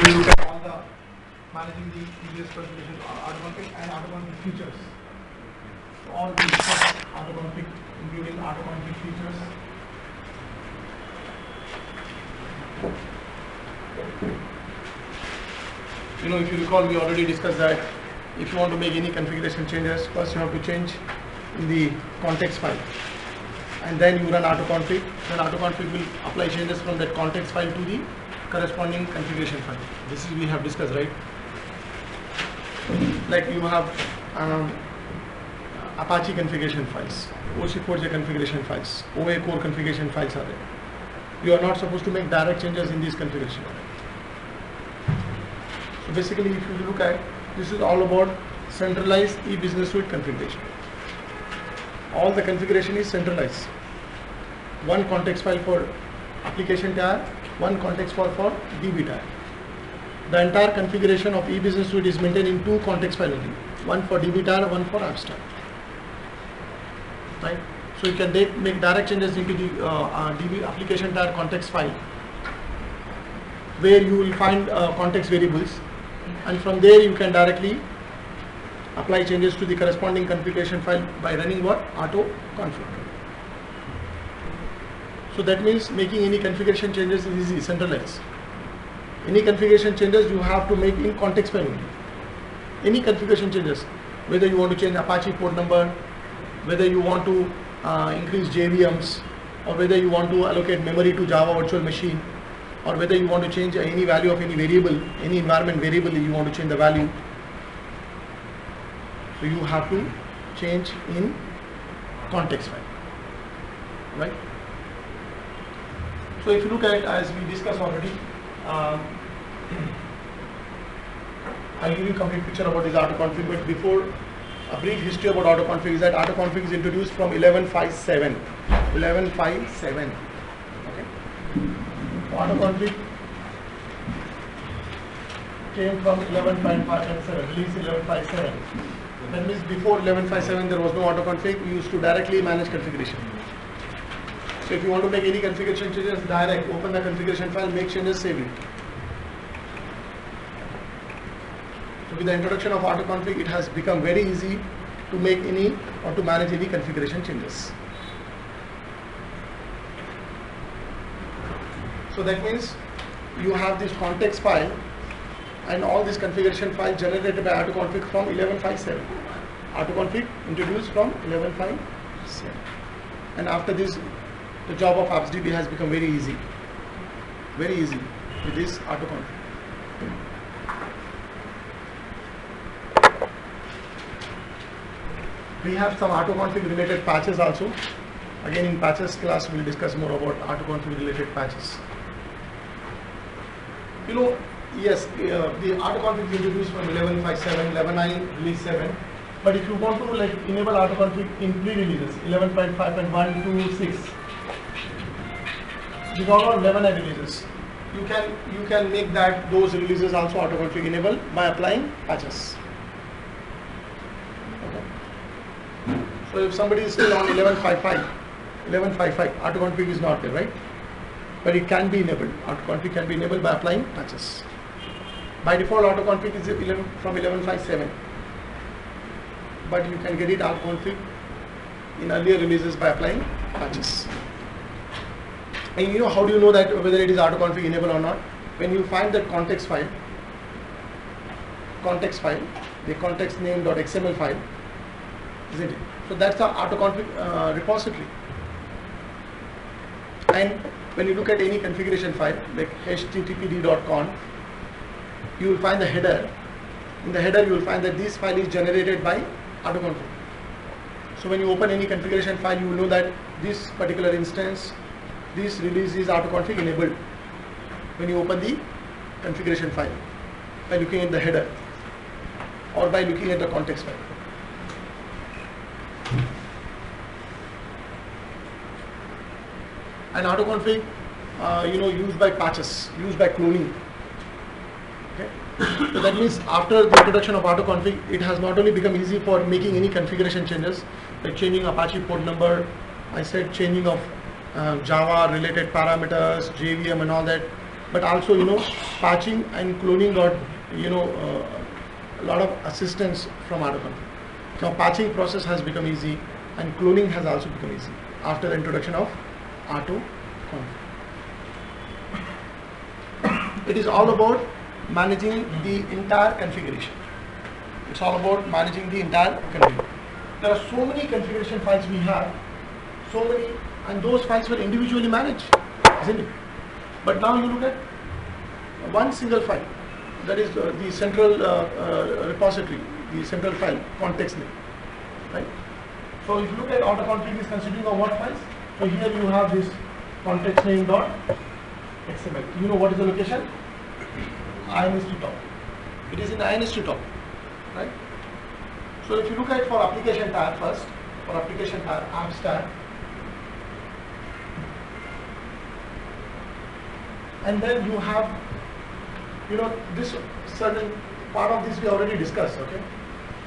we look at all the managing the EBS configuration, AutoConfig and AutoConfig features. So all these AutoConfig, including AutoConfig features. You know, if you recall, we already discussed that if you want to make any configuration changes, first you have to change in the context file, and then you run AutoConfig. Then AutoConfig will apply changes from that context file to the corresponding configuration file. This is we have discussed, right? Like you have Apache configuration files, OC4J configuration files, OA core configuration files are there. You are not supposed to make direct changes in these configuration. So basically, if you look at, this is all about centralized e-business suite configuration. All the configuration is centralized. One context file for application tier, one context file for DB tier. The entire configuration of e-business suite is maintained in two context files only, one for DB tier, one for apps tier. Right? So you can make direct changes into the DB application tier context file, where you will find context variables, and from there you can directly apply changes to the corresponding configuration file by running what? AutoConfig. So that means making any configuration changes is easy, centralized. Any configuration changes you have to make in context file only. Any configuration changes, whether you want to change Apache port number, whether you want to increase JVMs, or whether you want to allocate memory to Java virtual machine, or whether you want to change any value of any variable, any environment variable, you want to change the value. So you have to change in context file, right? So if you look at, as we discussed already, I'll give you a complete picture about this AutoConfig, but before, a brief history about AutoConfig is that AutoConfig is introduced from 11.5.7. 11.5.7. Okay. AutoConfig came from 11.5.7, release 11.5.7. That means before 11.5.7 there was no AutoConfig. We used to directly manage configuration. So if you want to make any configuration changes, direct open the configuration file, make changes, save it. So with the introduction of AutoConfig, it has become very easy to make any or to manage any configuration changes. So that means you have this context file and all this configuration file generated by AutoConfig from 11.5.7. AutoConfig introduced from 11.5.7. And after this, the job of AppsDB has become very easy with this AutoConfig. We have some AutoConfig related patches also. Again, in patches class, we'll discuss more about AutoConfig related patches. You know, yes, the AutoConfig is introduced from 11.5.7, 11.9, release 7. But if you want to like enable AutoConfig in pre-releases, 11.5.1 to 6, these are all 11 releases. You can make those releases also AutoConfig enable by applying patches. Okay. So if somebody is still on 11.5.5, AutoConfig is not there, right? But it can be enabled. AutoConfig can be enabled by applying patches. By default, AutoConfig is from 11.5.7, but you can get it AutoConfig in earlier releases by applying patches. And you know, how do you know that whether it is AutoConfig enable or not? When you find that context file, the context name.xml file, isn't it? So that's the AutoConfig repository. And when you look at any configuration file like httpd.conf, you will find the header. In the header, you will find that this file is generated by AutoConfig. So when you open any configuration file, you will know that this particular instance, this release is AutoConfig enabled when you open the configuration file by looking at the header or by looking at the context file. And AutoConfig, used by patches, used by cloning. Okay. So that means after the introduction of AutoConfig, it has not only become easy for making any configuration changes, like changing Apache port number, I said changing of Java related parameters, JVM and all that, but also patching and cloning got a lot of assistance from AutoConfig. Now patching process has become easy and cloning has also become easy after the introduction of AutoConfig. It is all about managing the entire configuration. It's all about managing the entire configuration. There are so many configuration files we have, so many, and those files were individually managed, isn't it? But now you look at one single file, that is the central repository, the central file, context name, right? So if you look at AutoConfig is consisting of what files? So here you have this context name dot XML. You know what is the location? INST top. It is in INST top, right? So if you look at for application tab first, for application tab, apps tab, and then you have, this certain part of this we already discussed, okay?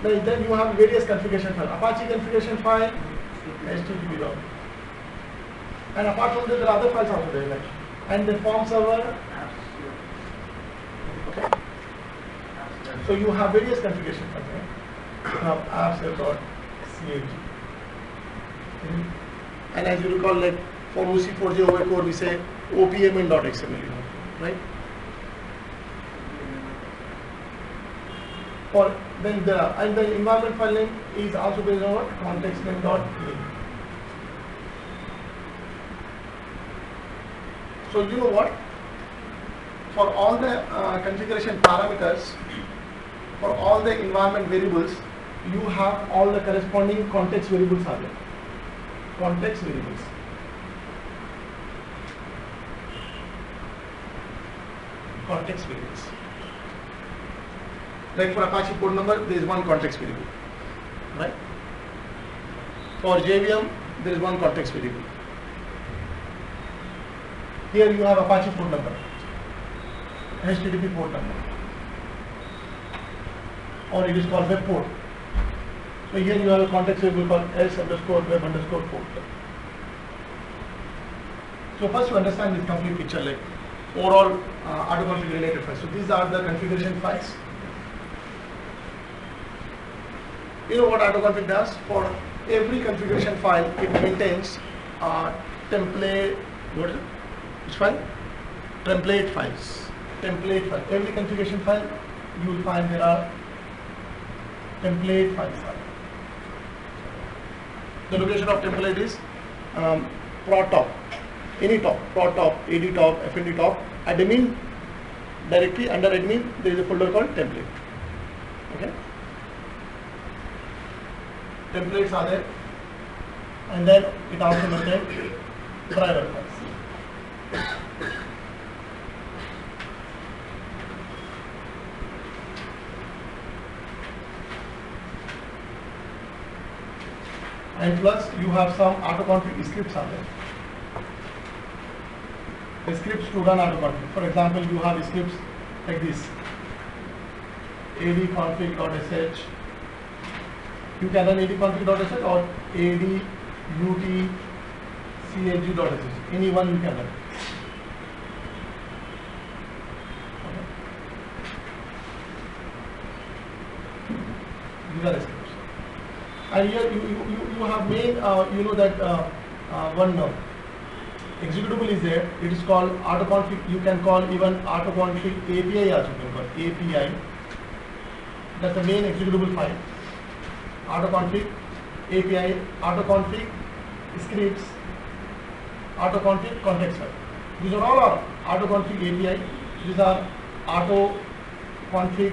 Then you have various configuration files, Apache configuration file, HTTP log. And apart from that, there are other files also there, like, and the form server. Okay. So you have various configuration files, right? You have apps.cag. And as you recall, like for OC4J over core, we say opmn.xml, right? Or then the environment file name is also based on what? Context name.link. So you know what? For all the configuration parameters, for all the environment variables, you have all the corresponding context variables are there. Context variables. Context variables. Like for Apache port number, there is one context variable, right? For JVM, there is one context variable. Here you have Apache port number, HTTP port number, or it is called web port. So here you have a context variable called s_web_port. So first you understand this complete picture, like overall AutoConfig related files. So these are the configuration files. You know what AutoConfig does? For every configuration file, it maintains template. What is it? Which file? Template files. Template file. Every configuration file, you will find there are template files. The location of template is prod top, any top, prod top, AD top, FND top. Admin directory, under admin there is a folder called template. Okay. Templates are there, and then it also maintains driver files. And plus you have some AutoConfig scripts are there. The scripts to run AutoConfig. For example, you have scripts like this: adconfig.sh. You can run adconfig.sh or adutclg.sh. Any one you can run. Okay. These are the scripts. And here you have made one executable is there. It is called AutoConfig. You can call even AutoConfig API also. You can call API. That's the main executable file. AutoConfig API, AutoConfig scripts, AutoConfig context file. These are all AutoConfig API. These are AutoConfig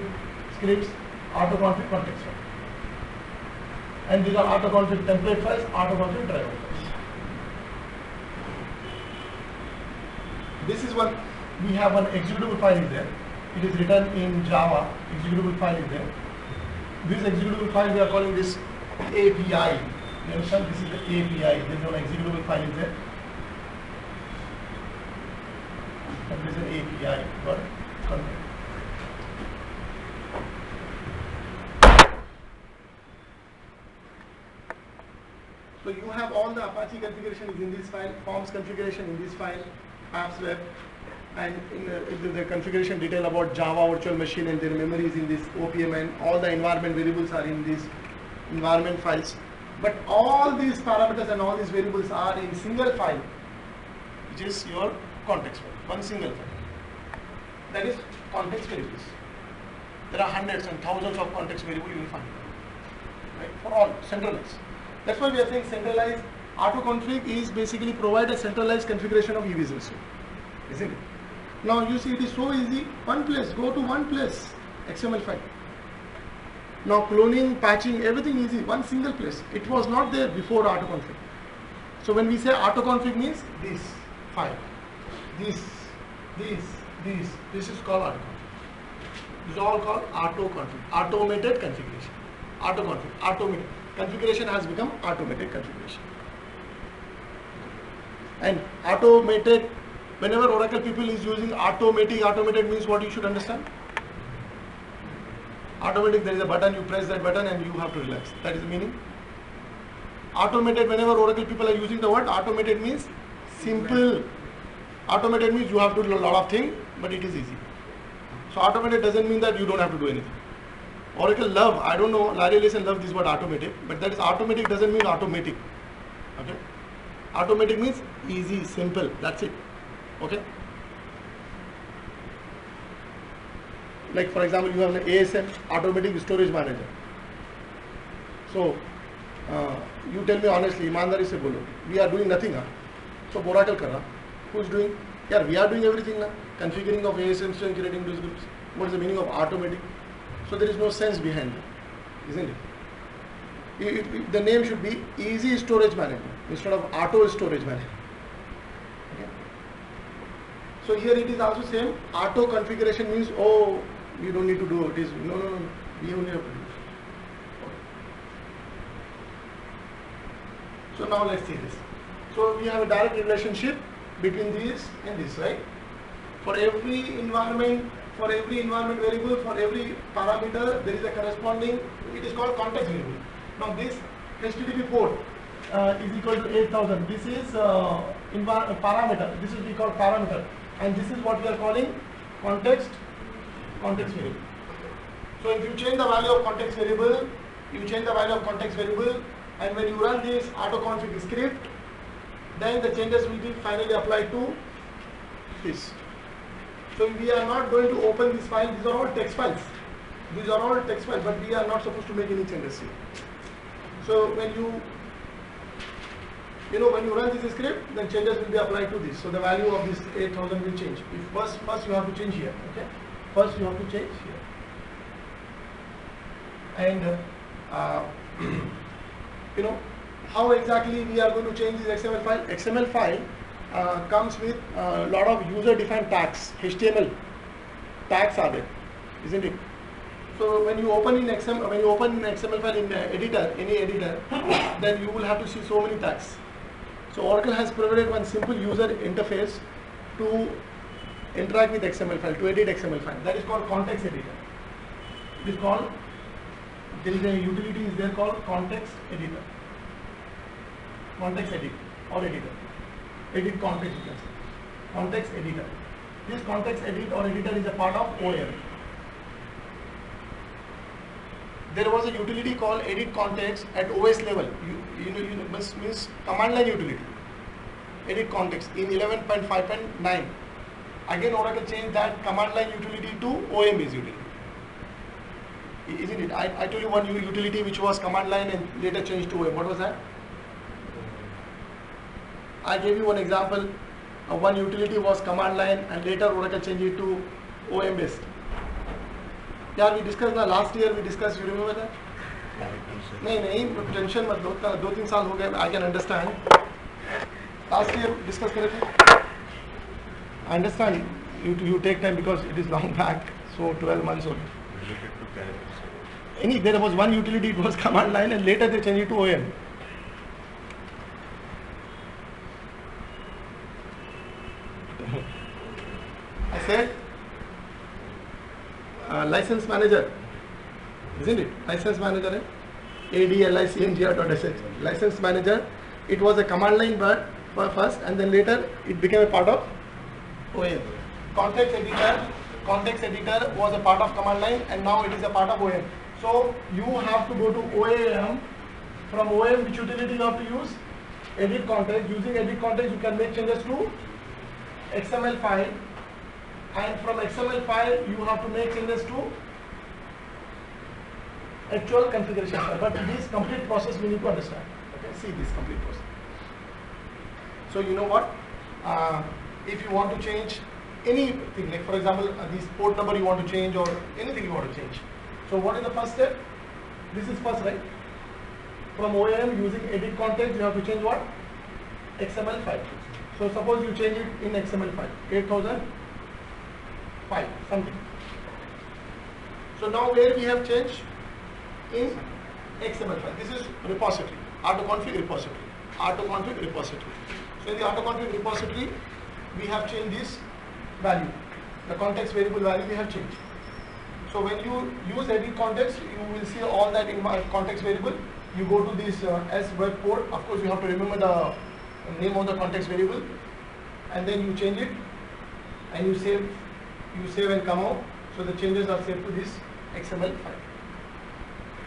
scripts, AutoConfig context file. And these are AutoConfig template files, AutoConfig driver files. This is one, we have one executable file is there. It is written in Java, executable file is there. This executable file we are calling this API. You understand? This is the API. There is one executable file is there. And this is an API for content. So you have all the Apache configuration is in this file, forms configuration in this file, apps web, and in the configuration detail about Java virtual machine and their memories in this OPM, and all the environment variables are in these environment files. But all these parameters and all these variables are in single file, which is your context file, one single file. That is context variables. There are hundreds and thousands of context variables you will find, right? For all centralized. That's why we are saying centralized. Autoconfig is basically provide a centralized configuration of eVisual, isn't it? Now you see it is so easy. One place, go to one place, XML file. Now cloning, patching, everything easy, one single place. It was not there before autoconfig. So when we say autoconfig means this file, this is called autoconfig. This is all called autoconfig, automated configuration. Autoconfig, automated configuration has become automated configuration. And automated, whenever Oracle people is using automated means what you should understand? Automatic, there is a button, you press that button and you have to relax. That is the meaning. Automated, whenever Oracle people are using the word automated means simple. Automated means you have to do a lot of things, but it is easy. So automated doesn't mean that you don't have to do anything. Oracle love, I don't know, Larry Ellison love this word automated, but that is automatic doesn't mean automatic. Okay? Automatic means easy, simple, that's it. Okay? Like for example, you have an ASM, Automatic Storage Manager. So, you tell me honestly, ईमानदारी से बोलो, we are doing nothing, huh? So Oracle कर रहा, who's doing? Yeah, we are doing everything now. Configuring of ASMs and creating those groups. What is the meaning of automatic? So there is no sense behind it, isn't it? The name should be Easy Storage Management instead of Auto Storage Management. Okay? So here it is also same. Auto configuration means, oh, you don't need to do it. Is no, we only have to do it. Okay. So now let's see this. So we have a direct relationship between this and this, right? For every environment variable, for every parameter, there is a corresponding, it is called context variable. Now this HTTP port is equal to 8000. This is parameter. This is we call parameter, and this is what we are calling context variable. So if you change the value of context variable, and when you run this autoconfig script, then the changes will be finally applied to this. So we are not going to open this file. These are all text files. But we are not supposed to make any changes here. So when you run this script, then changes will be applied to this. So the value of this 8000 will change. If first you have to change here. Okay. First you have to change here. And how exactly we are going to change this XML file? XML file comes with a lot of user-defined tags. HTML tags are there, isn't it? So when you open an XML file in editor, any editor, then you will have to see so many tags. So Oracle has provided one simple user interface to interact with XML file, to edit XML file. That is called context editor. It is called, there is a utility is there called context editor. Context edit or editor. Edit context, you can say. Context editor. This context edit or editor is a part of OM. There was a utility called edit context at OS level. Means command line utility. Edit context in 11.5.9. Again, Oracle changed that command line utility to OM based utility. Isn't it? I told you one utility which was command line and later changed to OM. What was that? I gave you one example. One utility was command line and later Oracle changed it to OM based. Yeah, we discussed last year. We discussed. You remember that? नहीं tension मत लो. 2-3 साल हो गए. I can understand. Last year discuss करे थे. I understand. You take time because it is long back. So 12 months old. There was one utility. It was command line and later they changed it to OM. I said license manager, isn't it? License manager, ADLICNGR.sh. License manager. It was a command line but first, and then later it became a part of OM. context editor was a part of command line and now it is a part of OAM. So you have to go to OAM. From OAM, which utility you have to use? Edit context. Using edit context, you can make changes to XML file, and from XML file you have to make changes to actual configuration file. But this complete process we need to understand. Okay, see this complete process. So you know what? If you want to change anything, like for example, this port number you want to change or anything you want to change. So what is the first step? This is first, right? From OAM, using edit context, you have to change what? XML file. So suppose you change it in XML file, 8005 something. So now where we have changed? In XML file. This is repository, autoconfig repository, autoconfig repository. So in the autoconfig repository, we have changed this value, the context variable value we have changed. So when you use edit context, you will see all that in my context variable. You go to this S web port. Of course, you have to remember the name of the context variable, and then you change it, and you save and come out. So the changes are saved to this XML file.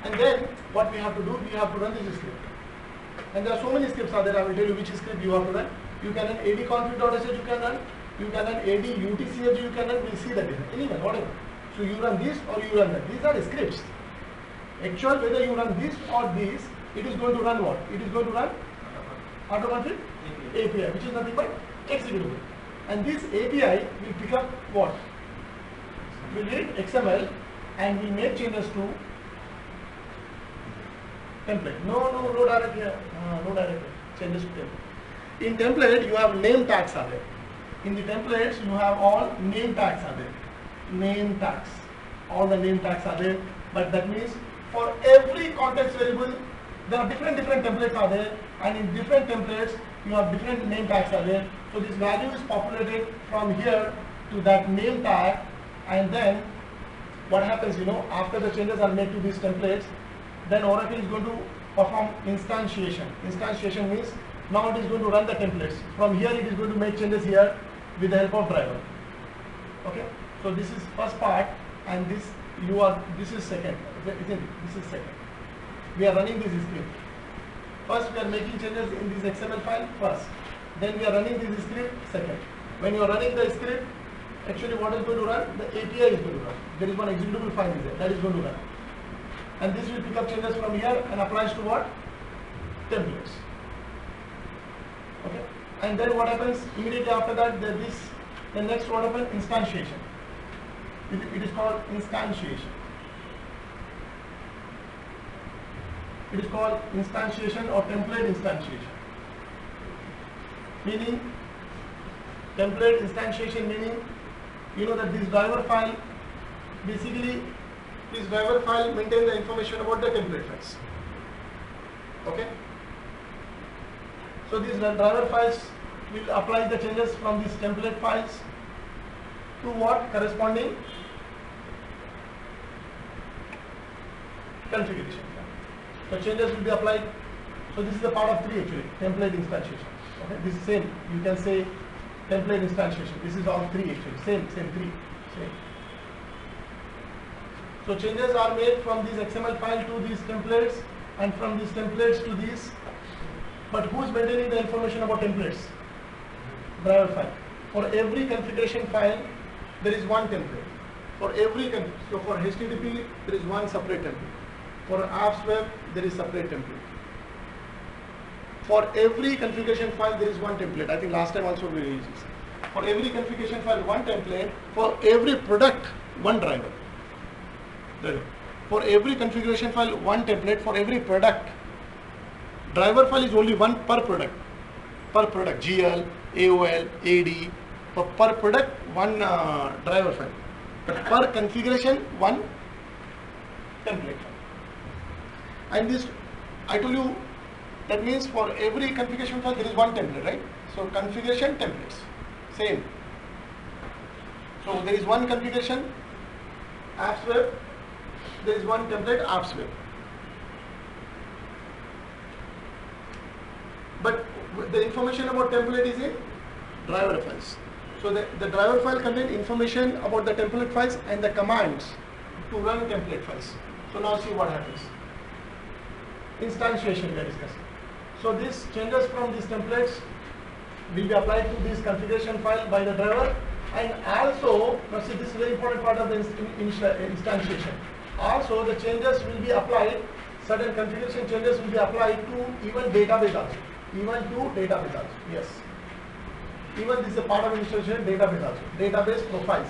And then what we have to do, we have to run this script. And there are so many scripts are there. I will tell you which script you have to run. You can run adconfig.sh, you can run. You can run adutcfg, you can run. We'll see the difference. Anyone, whatever. So you run this or you run that. These are the scripts. Actual, whether you run this or this, it is going to run what? It is going to run autoconfig API, which is nothing but executable. And this API will pick up what? Will read XML and will make changes to template. No direct here. No direct changes to template. In template, you have name tags are there. In the templates, you have all name tags are there. Name tags. All the name tags are there. But that means for every context variable, there are different templates are there, and in different templates you have different name tags are there. So this value is populated from here to that name tag, and then what happens, after the changes are made to these templates, then Oracle is going to perform instantiation. Instantiation means now it is going to run the templates. From here it is going to make changes here with the help of driver. Okay, so this is first part, and this is second. Isn't it? This is second. We are running this script. First we are making changes in this XML file first. Then we are running this script second. When you are running the script, actually what is going to run? The API is going to run. There is one executable file is there that is going to run. And this will pick up changes from here and applies to what? Templates. Okay. And then what happens immediately after that? The next what happens? Instantiation. It is called instantiation. It is called instantiation or template instantiation. Meaning, template instantiation meaning, that this driver file, basically, this driver file maintains the information about the template files. Okay? So these driver files will apply the changes from these template files to what? Corresponding configuration. So changes will be applied. So this is a part of 3 actually, template instantiation. Okay, this is same. You can say template instantiation. This is all 3 actually. Same 3. Same. So changes are made from this XML file to these templates, and from these templates to these. But who is maintaining the information about templates? Driver file. For every configuration file, there is one template. For so for HTTP, there is one separate template. For apps web, there is separate template. For every configuration file, there is one template. I think last time also we used this. For every configuration file, one template. For every product, one driver. For every configuration file, one template. For every product, driver file is only one per product. Per product, GL, AOL, AD. For per product, one driver file. But per configuration, one template file. And this, I told you, that means for every configuration file there is one template, right? So configuration templates, same. So there is one configuration, apps web, there is one template, apps web. But the information about template is in driver files. So the driver file contains information about the template files and the commands to run template files. So now see what happens. Instantiation we are discussing. So this changes from these templates will be applied to this configuration file by the driver, and also, now see, this is a very important part of the instantiation. Also the changes will be applied, certain configuration changes will be applied to even database also. Even to database also. Yes. Even this is a part of instantiation, database also. Database profiles.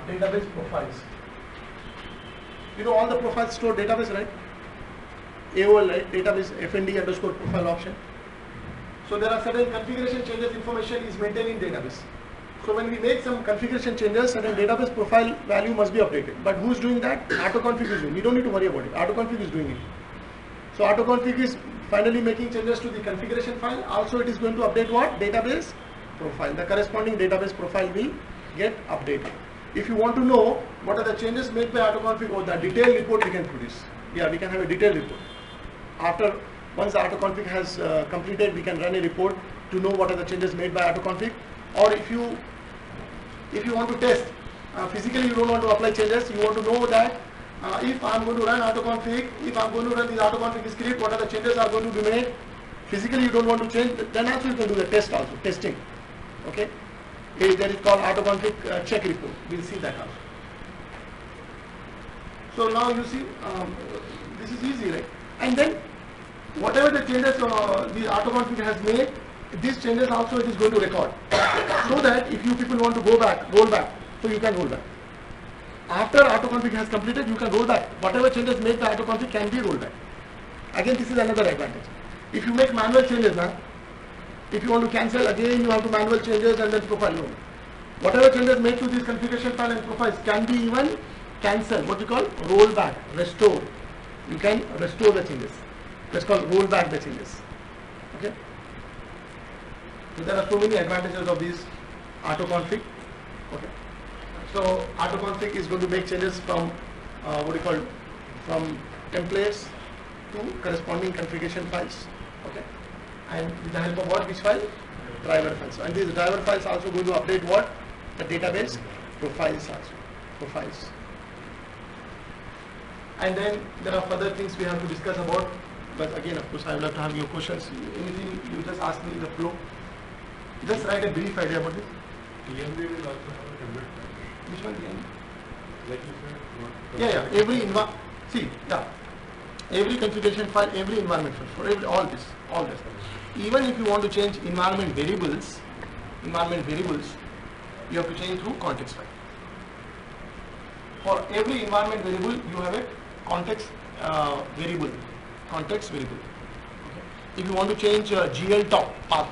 Database profiles. You know all the profiles store database, right? AOL, right? Database FND underscore profile option. So there are certain configuration changes, information is maintained in database. So when we make some configuration changes, certain database profile value must be updated. But who's doing that? Autoconfig is doing. We don't need to worry about it. Autoconfig is doing it. So autoconfig is finally making changes to the configuration file. Also it is going to update what? Database profile. The corresponding database profile will get updated. If you want to know what are the changes made by autoconfig or the detailed report we can produce. Yeah, we can have a detailed report. After, once the autoconfig has completed, we can run a report to know what are the changes made by autoconfig. Or if you want to test, physically you don't want to apply changes, you want to know that if I am going to run autoconfig, if I am going to run this autoconfig script, what are the changes are going to be made. Physically you don't want to change, then also you can do the test also, testing. Okay, that is called autoconfig check report. We'll see that also. So now you see, this is easy, right? And then whatever the changes the autoconfig has made, these changes also it is going to record. So that if you people want to go back, roll back, so you can roll back. After autoconfig has completed, you can roll back. Whatever changes made by autoconfig can be rolled back. Again, this is another advantage. If you make manual changes now, if you want to cancel, again you have to manual changes and then profile roll. Whatever changes made to this configuration file and profiles can be even cancelled. What you call roll back, restore. You can restore the changes. That's called roll back the changes. Okay. So there are so many advantages of this autoconfig. Okay. So autoconfig is going to make changes from from templates to corresponding configuration files. Okay. And with the help of what? Which file? Driver files. And these driver files also going to update what? The database profiles also. Profiles. And then there are further things we have to discuss about. But again, of course, I would love to have your questions. Anything you just ask me in the flow. Just write a brief idea about this. TMD will also have a template file. Which one TMD? Like you said, Yeah. Every configuration file, every environment file, for every all this. Even if you want to change environment variables, you have to change through context file. For every environment variable, you have a context variable. Okay. If you want to change GL top path,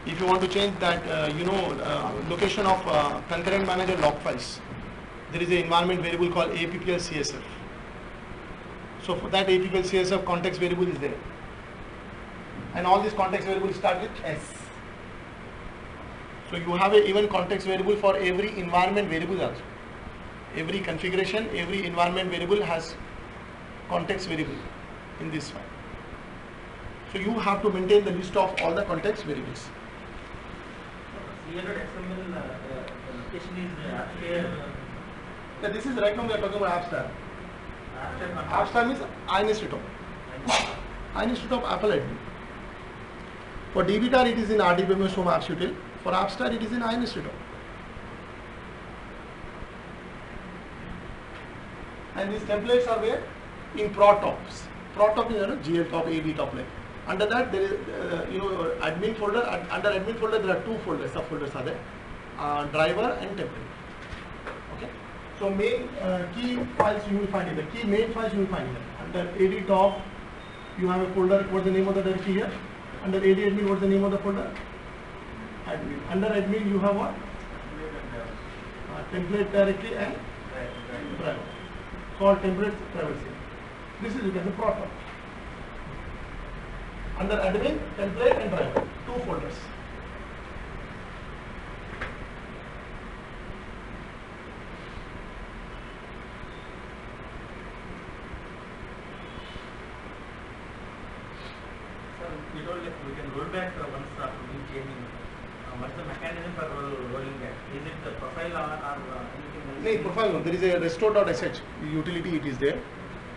if you want to change that location of concurrent manager log files, there is an environment variable called APPL CSF. So for that APPL CSF context variable is there, and all these context variables start with S. So you have a even context variable for every environment variable also. Every configuration, every environment variable has context variable in this file. So you have to maintain the list of all the context variables. XML location is here. Yeah, this is right now we are talking about AppStar. AppStar means iNestTop. iNestTop Apple admin. For DBTAR it is in RDBMS Home Apps Util. For AppStar it is in iNestTop. And these templates are where? In ProTops. ProTop is GL top, AD top like. Under that there is admin folder. Under admin folder there are two folders, subfolders are there. Driver and template. Okay. So main key files you will find in there. Key main files you will find in there. Under AD top you have a folder. What's the name of the directory here? Under AD admin, what's the name of the folder? Admin. Under admin you have what? Template directory and driver. Called template privacy. This is the ProTop. Under admin, template and driver. Two folders. Sir, we told we can roll back once after we change. What's the mechanism for or anything else? No, profile no. There is a restore.sh utility, it is there.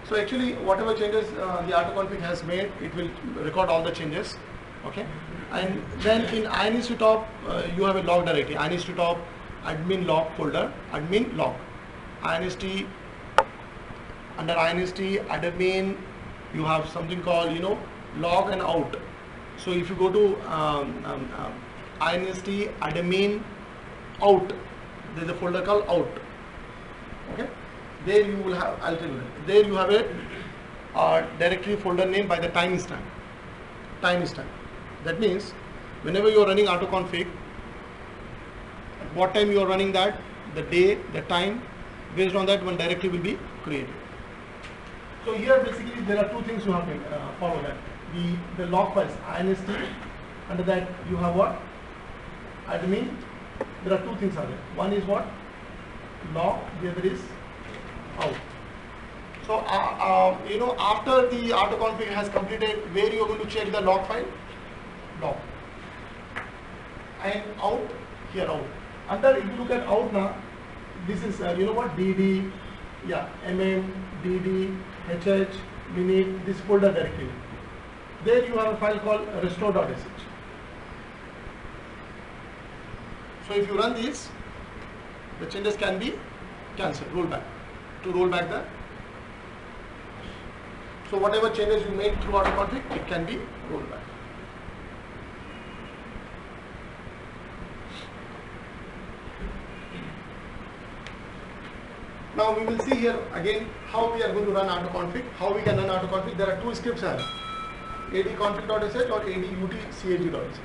So actually whatever changes the autoconfig has made, it will record all the changes. Okay. And then in inst-top you have a log directory. Inst-top admin log folder, admin log. Inst under inst admin you have something called log and out. So if you go to inst admin out, there is a folder called out. Okay, there you will have, I'll tell you that. There you have a directory folder name by the timestamp. That means whenever you are running autoconfig, at what time you are running that, the day, the time, based on that one directory will be created. So here basically there are two things you have to follow that. The log files, inst, under that you have what? Admin. There are two things are there. One is what? Log, the other is out. So after the autoconfig has completed, where you are going to check the log file? Log. And out, here out. Under, if you look at out now, this is dd, dd, hh, minute, this folder directory. There you have a file called restore.sh. So if you run these, the changes can be cancelled, roll back. To roll back the, so whatever changes you made through autoconfig, it can be rolled back. Now we will see here again how we are going to run autoconfig, how we can run autoconfig. There are two scripts here, adconfig.sh or adutchg.sh.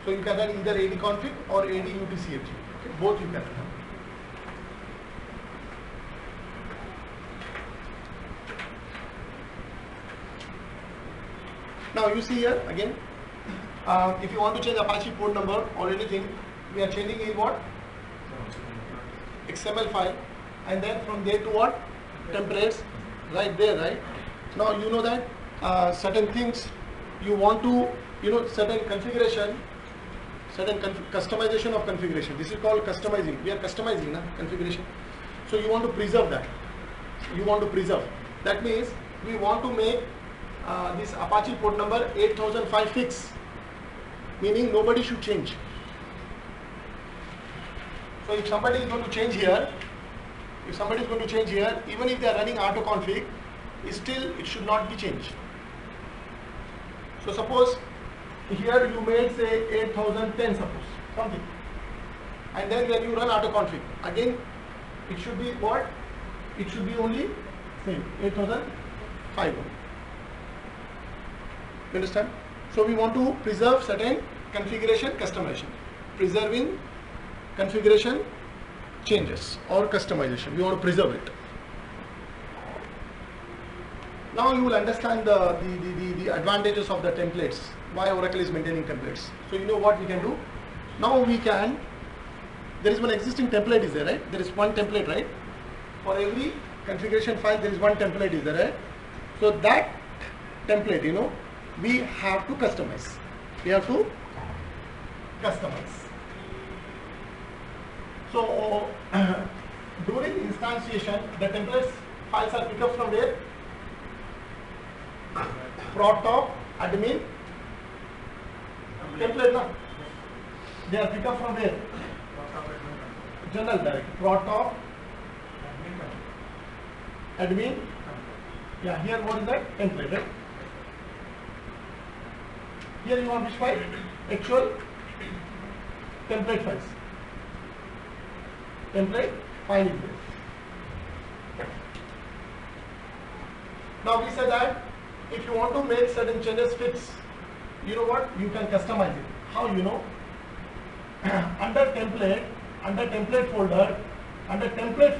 So you can run either adconfig or adutchg. Okay, both you can run. Now you see here again, if you want to change Apache port number or anything, we are changing in what? XML file, and then from there to what? Templates, right there, right? Now you know that certain things you want to, certain configuration, customization of configuration. This is called customizing. We are customizing configuration. So you want to preserve that. You want to preserve. That means we want to make this Apache port number 8005 fix, meaning nobody should change. So if somebody is going to change here, even if they are running autoconfig, still it should not be changed. So suppose here you made say 8010 suppose, something, and then when you run autoconfig, again it should be what? It should be only same 8005. You understand? So we want to preserve certain configuration customization, preserving configuration changes or customization. We want to preserve it. Now you will understand the advantages of the templates, why Oracle is maintaining templates. So you know what we can do? Now we can, there is one existing template is there, right? There is one template, right? For every configuration file there is one template is there, right? So that template, we have to customize. So during instantiation, the templates files are picked up from where? Prot admin template, no? They are picked up from where? General directory. Prot admin. Yeah, here what is that? Template, right? Here you want which file? Actual template files. Template file is there. Now we said that if you want to make certain changes fix, you know what? You can customize it. How you know? Under template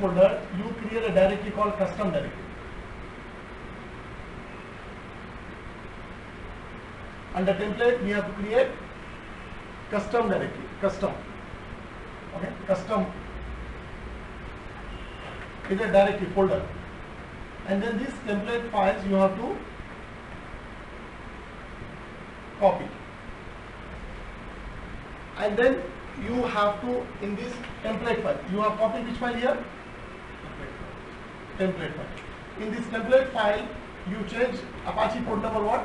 folder, you create a directory called custom directory. Under template, we have to create custom directory, custom. Okay, custom is a directory folder, and then these template files you have to copy, and then you have to, in this template file, you have copied which file here? Template file. In this template file, you change Apache port number what?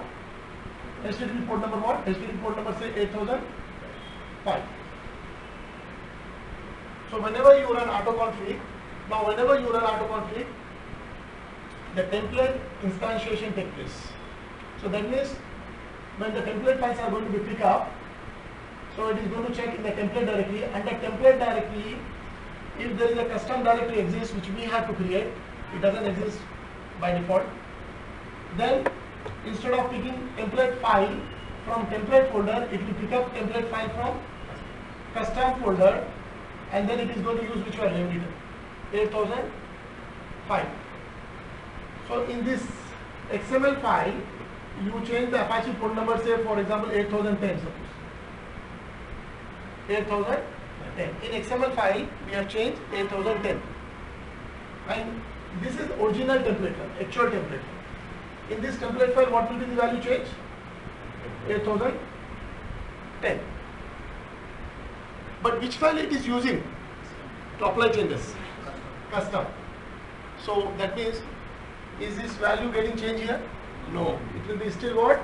HTTP port number what? HTTP port number say 8005. So whenever you run autoconfig, now whenever you run autoconfig, the template instantiation takes place. So that means when the template files are going to be picked up, so it is going to check in the template directory. Under template directory, if there is a custom directory exists which we have to create, it doesn't exist by default. Then instead of picking template file from template folder, it will pick up template file from custom folder, and then it is going to use which one? AMD 8005. So in this XML file, you change the Apache port number, say for example 8010 suppose. 8010. In XML file, we have changed 8010. And this is original template file, actual template file. In this template file, what will be the value change? 8010. But which file it is using to apply changes? Custom. So that means, is this value getting changed here? No. It will be still what?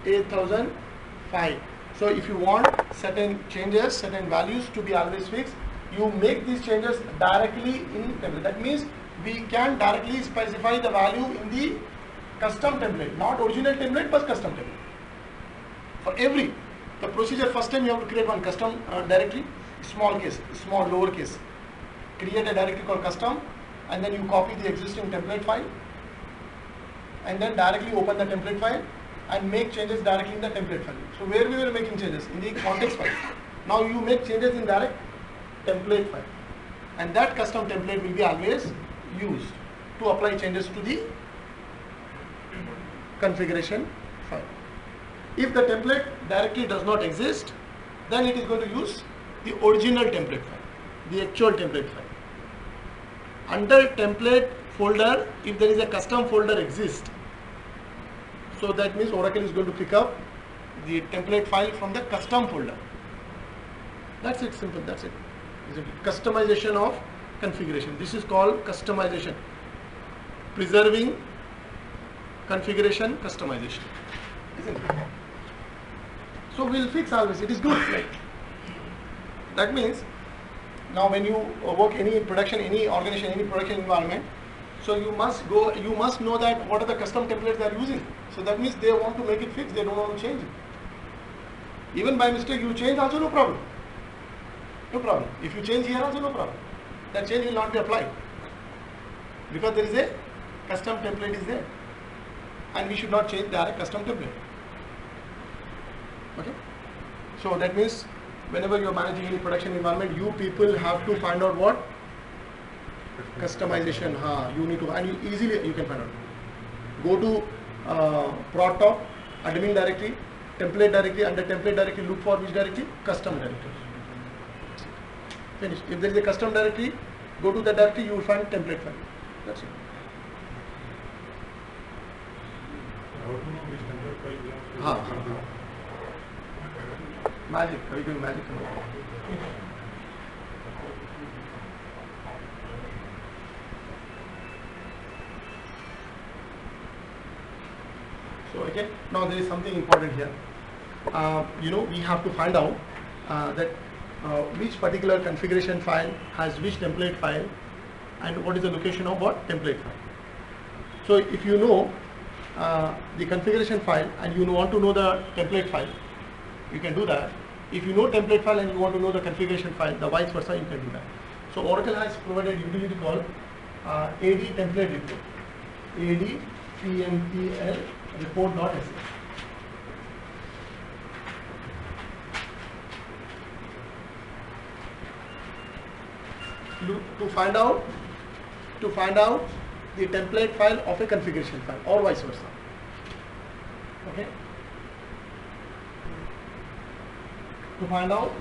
8005. So if you want certain changes, certain values to be always fixed, you make these changes directly in template. That means we can directly specify the value in the custom template, not original template but custom template. For every, the procedure, first time you have to create one custom directory, small case, small lower case. Create a directory called custom, and then you copy the existing template file, and then directly open the template file and make changes directly in the template file. So where we were making changes? In the context file. Now you make changes in direct template file, and that custom template will be always used to apply changes to the configuration file. If the template directly does not exist, then it is going to use the original template file, the actual template file. Under template folder, if there is a custom folder exists, so that means Oracle is going to pick up the template file from the custom folder. That's it, simple, that's it. Isn't it? Customization of configuration. This is called customization. Preserving configuration customization. Isn't it? So we'll fix always, it is good. Right? That means now when you work any production, any organization, any production environment, so you must know that what are the custom templates they are using. So that means they want to make it fixed, they don't want to change it. Even by mistake you change also, no problem. No problem. If you change here also, no problem. That change will not be applied, because there is a custom template is there, and we should not change direct custom template. Okay. So that means whenever you are managing any production environment, you people have to find out what customization. You need to, and you easily you can find out. Go to prod top, admin directory, template directory. Under template directory, look for which directory? Custom directory. Finish. If there is a custom directory, go to the directory, you will find template file. That's it. How to know which template file you have to Magic. Are you doing magic? So okay, now there is something important here. We have to find out that which particular configuration file has which template file, and what is the location of what template file. So if you know the configuration file and you want to know the template file, you can do that. If you know template file and you want to know the configuration file, the vice versa, you can do that. So Oracle has provided utility called AD template report. AD TMPL report.sh. To find out the template file of a configuration file, or vice versa. Okay. To find out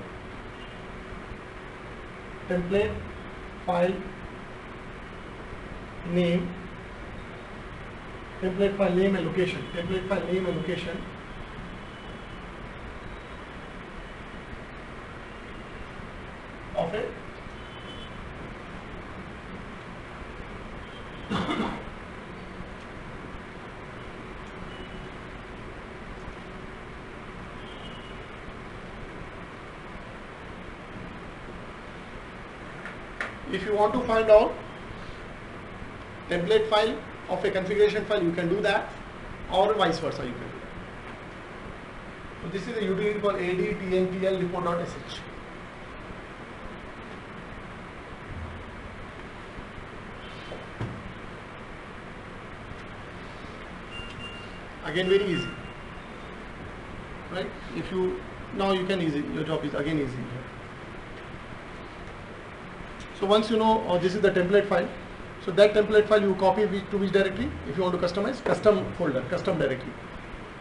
template file name, template file name and location, template file name and location. it. If you want to find out template file of a configuration file, you can do that, or vice versa, you can do that. So this is a utility called addtntl report.sh. Again, very easy, right? If you, now you can easy, your job is again easy. So once you know, this is the template file, so that template file you copy to which directory? If you want to customize, custom folder, custom directory,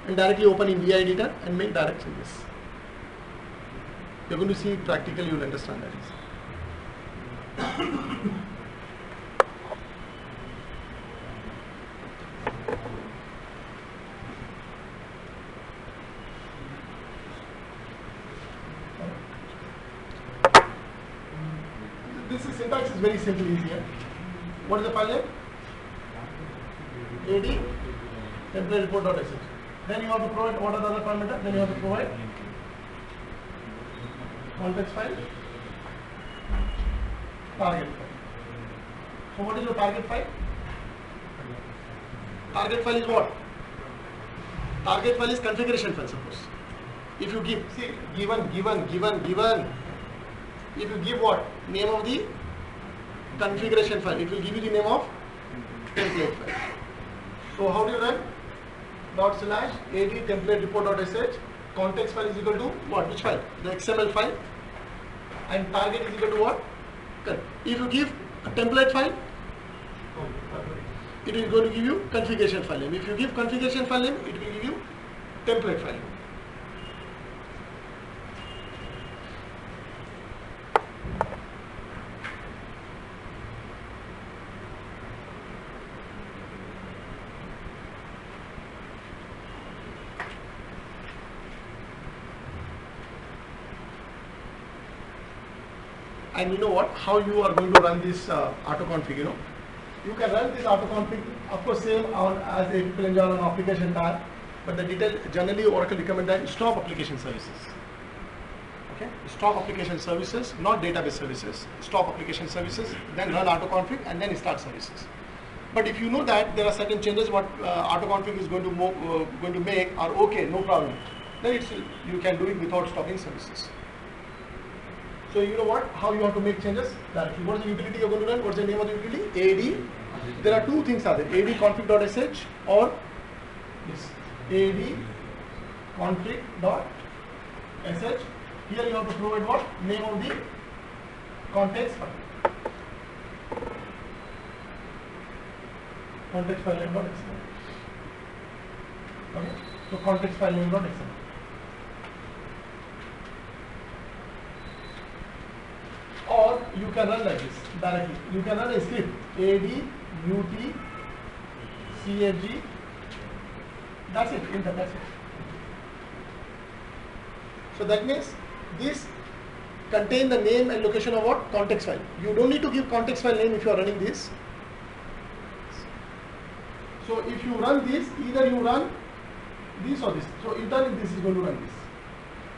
and directly open in VI editor and make direct changes. You're going to see it practically, you'll understand that easy. This is syntax is very simple, easier. What is the file name? AD template report.sh. Then you have to provide, what are the other parameters? Then you have to provide context file, target file. So what is your target file? Target file is what? Target file is configuration file, suppose. If you give, see, given. If you give what? Name of the configuration file, it will give you the name of template file. So how do you run? /AD template report.sh, context file is equal to what? Which file? The XML file. And target is equal to what? Correct. If you give a template file, it is going to give you configuration file name. If you give configuration file name, it will give you template file name. And you know what? How you are going to run this autoconfig? You know, you can run this autoconfig, of course, same on as a people enjoy on application tab, but the detail generally Oracle recommend that stop application services. Okay, stop application services, not database services. Stop application services, then run autoconfig, and then start services. But if you know that there are certain changes what autoconfig is going to make are okay, no problem, then you can do it without stopping services. So you know what? How you have to make changes directly. What is the utility you're going to run? What's the name of the utility? AD. There are two things are there. AD config.sh or this AD config.sh. Here you have to provide what? Name of the context file. Context file name.xml. Okay. So context file name.xml. Or you can run like this directly. You can run a script AD UT CFG. That's it. That's it. So that means this contain the name and location of what? Context file. You don't need to give context file name if you are running this. So if you run this, either you run this or this. So in turn this is going to run this,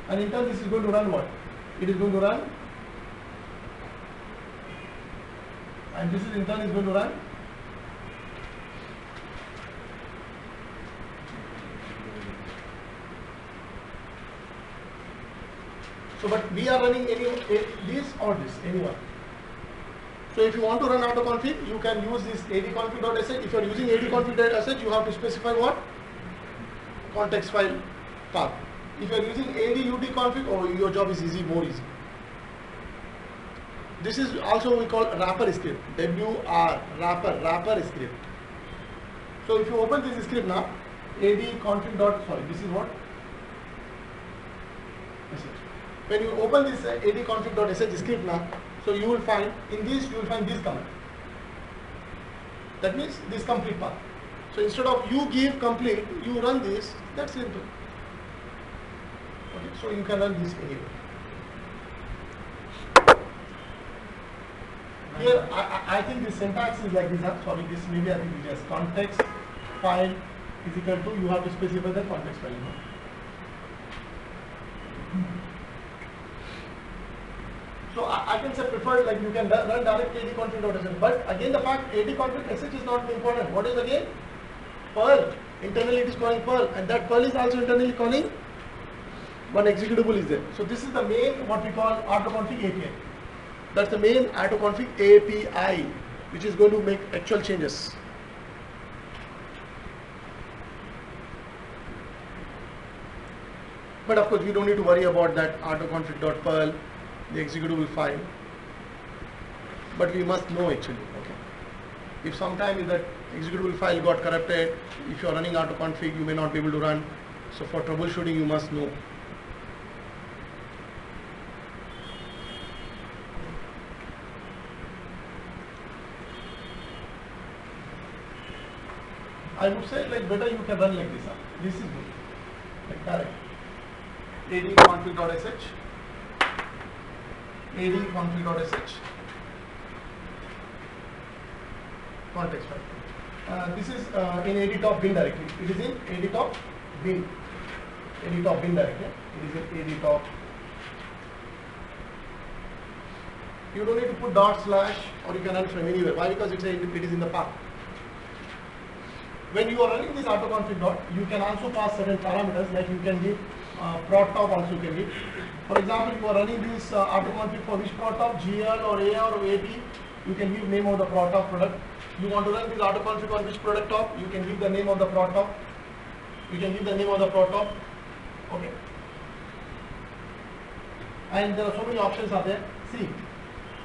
and in turn this is going to run what? It is going to run. And this is in turn is going to run. So, but we are running this or this, anyone. So, if you want to run autoconfig, you can use this adconfig.sh. If you are using adconfig.sh, you have to specify what? Context file path. If you are using adutconfig, oh, your job is easy, more easy. This is also we call wrapper script, wrapper script. So if you open this script now, this is what? When you open this adconfig.sh script now, so you will find, in this you will find this command. That means this complete path. So instead of you give complete, you run this, that's simple. Okay, so you can run this anywhere. Here, I think the syntax is like this. Sorry, this maybe I think it is context file is equal to, you have to specify the context file. So I can say preferred, like you can run direct adconfig.sh, but again the fact adconfig.sh is not important. What is again? Perl. Internally it is calling Perl, and that Perl is also internally calling one executable is there. So this is the main what we call autoconfig API. That's the main autoconfig API, which is going to make actual changes. But of course, we don't need to worry about that autoconfig.perl, the executable file. But we must know actually. Okay. If sometime that executable file got corrupted, if you are running autoconfig, you may not be able to run. So for troubleshooting, you must know. I would say like better you can run like this. This is good. Like direct. adconfig.sh, adconfig.sh, context file. This is in adtop bin directly. It is in adtop bin. Adtop bin directly. It is in adtop. You don't need to put dot slash, or you can run from anywhere. Why? Because it is in the path. When you are running this autoconfig dot, you can also pass certain parameters, like you can give prod top also you can give. For example, you are running this autoconfig for which prod top, GL or AR or AP, you can give name of the prod top product. You want to run this autoconfig on which product top, you can give the name of the prod top. You can give the name of the prod top. Okay. And there are so many options are there. See,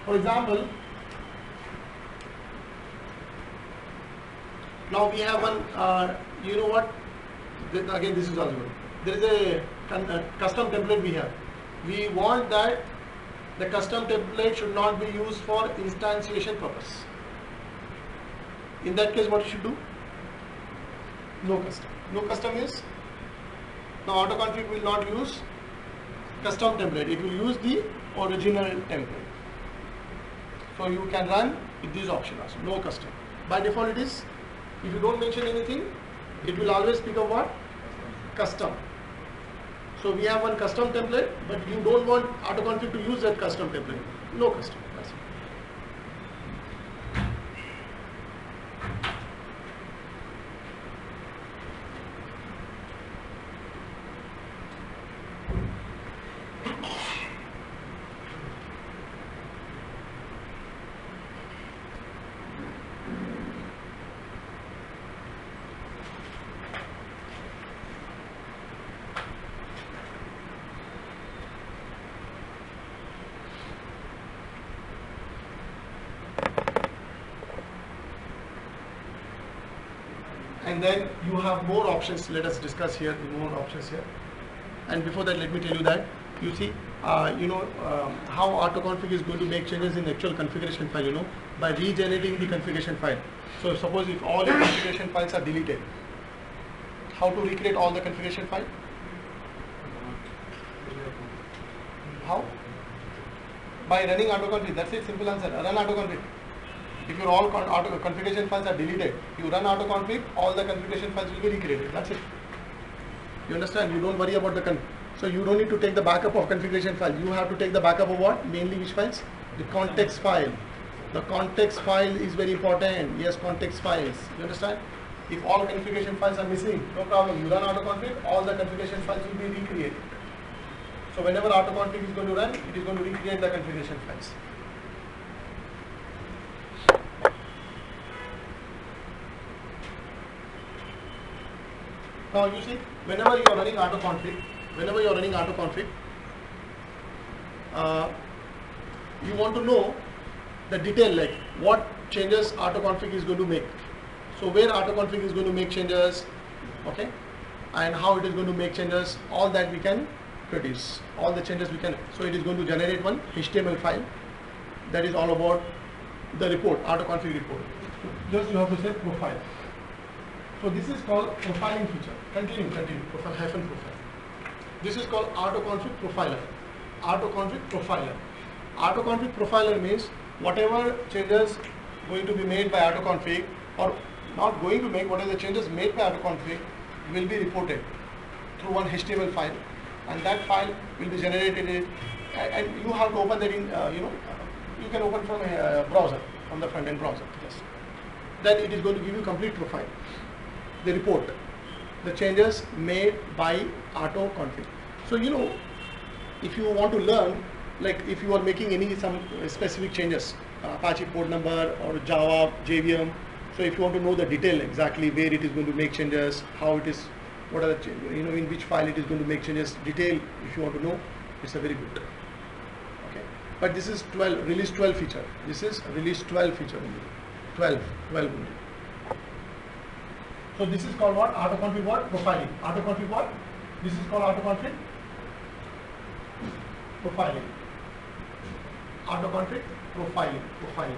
for example, now we have one, you know what, again this is also good. There is a custom template we have. We want that the custom template should not be used for instantiation purpose. In that case, what you should do? No custom. No custom is, now autoconfig will not use custom template. It will use the original template. So you can run with these options also. No custom. By default it is, if you don't mention anything, it will always pick up what? Custom. So we have one custom template, but you don't want autoconfig to use that custom template. No custom. That's it. And then you have more options. Let us discuss here the more options here. And before that, let me tell you that you see, how autoconfig is going to make changes in the actual configuration file. By regenerating the configuration file. So suppose if all your configuration files are deleted, how to recreate all the configuration file? How? By running autoconfig. That's it. Simple answer. Run autoconfig. If your all configuration files are deleted, you run autoconfig, all the configuration files will be recreated. That's it. You understand? You don't worry about the so you don't need to take the backup of configuration file. You have to take the backup of what? Mainly which files? The context file. The context file is very important. Yes, context files. You understand? If all configuration files are missing, no problem. You run autoconfig, all the configuration files will be recreated. So whenever autoconfig is going to run, it is going to recreate the configuration files. Now you see, whenever you are running autoconfig, you want to know the detail, like what changes autoconfig is going to make. So where autoconfig is going to make changes, okay, and how it is going to make changes, all that we can produce, all the changes we can. So it is going to generate one HTML file that is all about the report, autoconfig report. Just you have to say profile. So this is called profiling feature. Continue, profile hyphen profile. This is called autoconfig profiler. Autoconfig profiler. Autoconfig profiler means whatever changes going to be made by autoconfig, or not going to make, whatever the changes made by autoconfig will be reported through one HTML file, and that file will be generated and you have to open that in, you can open from a browser, from the front end browser. Yes. Then it is going to give you complete profile, the report, the changes made by autoconfig. So if you want to learn, like if you are making some specific changes, Apache port number or Java, JVM, so if you want to know the detail exactly where it is going to make changes, how it is, what are the in which file it is going to make changes, detail, if you want to know, it's a very good. Okay, but this is release 12 feature. This is release 12 feature only. 12 only. So this is called what? Autoconfig what? Profiling. Autoconfig what? This is called autoconfig profiling. Autoconfig profiling.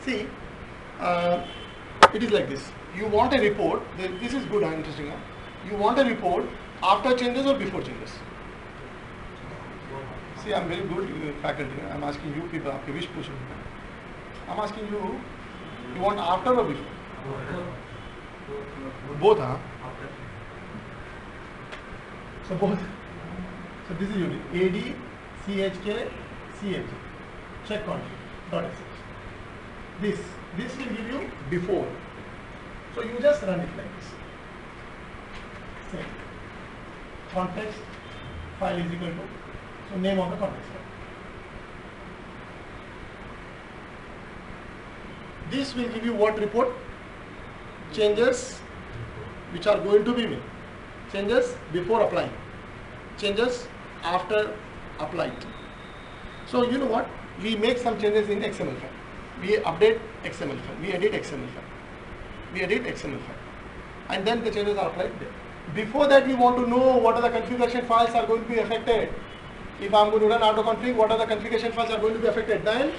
See, it is like this. You want a report. This is good and interesting. You want a report after changes or before changes? See, I'm very good faculty. I'm asking you people, which question? I'm asking you, you want after or before? Both, huh? So both. So this is unit. AD, CHK, CHK. Check config.sh. This will give you before. So you just run it like this. Same. Context file is equal to, so name of the context file. This will give you what report? Changes which are going to be made. Changes before applying. Changes after applied. So you know what? We make some changes in XML file. We update XML file. We edit XML file. We edit XML file. And then the changes are applied there. Before that, we want to know what are the configuration files are going to be affected. If I'm going to run autoconfig, what are the configuration files are going to be affected? Then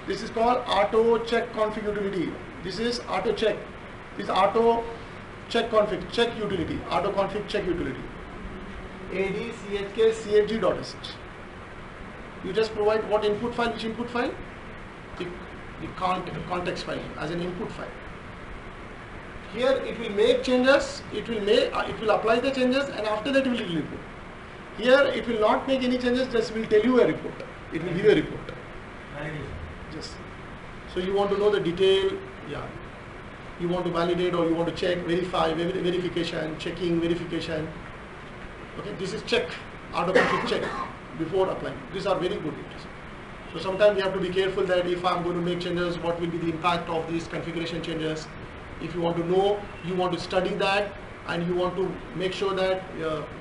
this is called auto check config utility. This is auto check. This is auto check config, check utility, auto config check utility. AD, CHK, CFG.sh. You just provide what input file, which input file? The context file as an input file. Here it will make changes, it will apply the changes, and after that it will report. Here it will not make any changes, just will tell you a report. It will give you a report. Just. So you want to know the detail, yeah. You want to validate or you want to check, verify, verification, checking, verification. Okay, this is check, automatic check before applying. These are very good. So sometimes we have to be careful that if I'm going to make changes, what will be the impact of these configuration changes. If you want to know, you want to study that, and you want to make sure that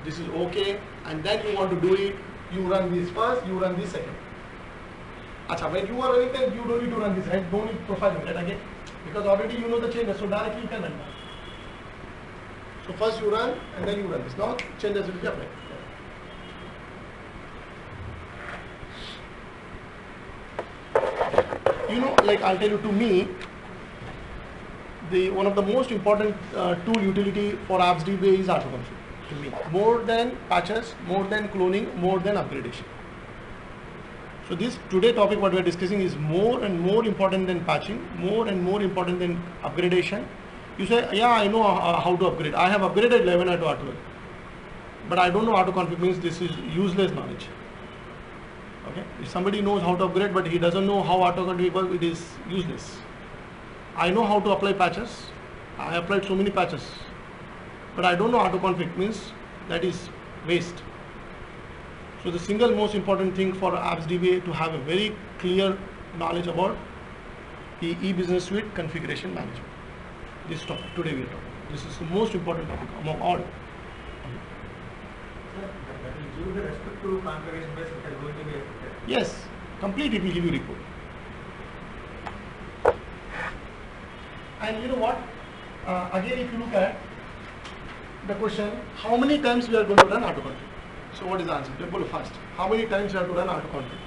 this is okay, and then you want to do it, you run this first, you run this second. Achha, when you are running that, you don't need to run this, right? Don't need profiling that again, because already you know the changes, so directly you can run that. So first you run, and then you run this. Now changes will be applied. Like I'll tell you, to me, one of the most important tool utility for AppsDB is autoconfig. To me, more than patches, more than cloning, more than upgradation. So this today topic what we are discussing is more and more important than patching, more and more important than upgradation. You say, yeah, I know how to upgrade. I have upgraded 11 to 12, but I don't know autoconfig. Means this is useless knowledge. Okay, if somebody knows how to upgrade but he doesn't know how autoconfig works, it is useless. I know how to apply patches. I applied so many patches, but I don't know autoconfig, means that is waste. So the single most important thing for AppsDB to have a very clear knowledge about the e-business suite configuration management. This topic today we are talking. This is the most important topic among all. That will give the respect to configuration base that is going to be affected. Yes, complete it will give you report. And you know what? Again, if you look at the question, how many times we are going to run autoconfig? So what is the answer? Go fast. How many times you have to run autoconfig?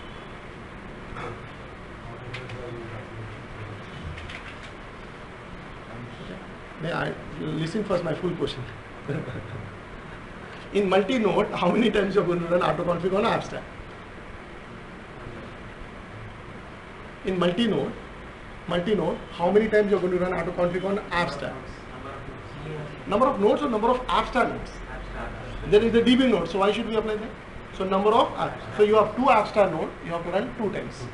May I listen first my full question? In multi-node, how many times you're going to run autoconfig on AppStack? In multi-node, how many times you're going to run autoconfig on AppStack? Number of nodes or number of AppStack nodes? There is a DB node, so why should we apply that? So number of, so you have two AppStack nodes, you have to run 2 times.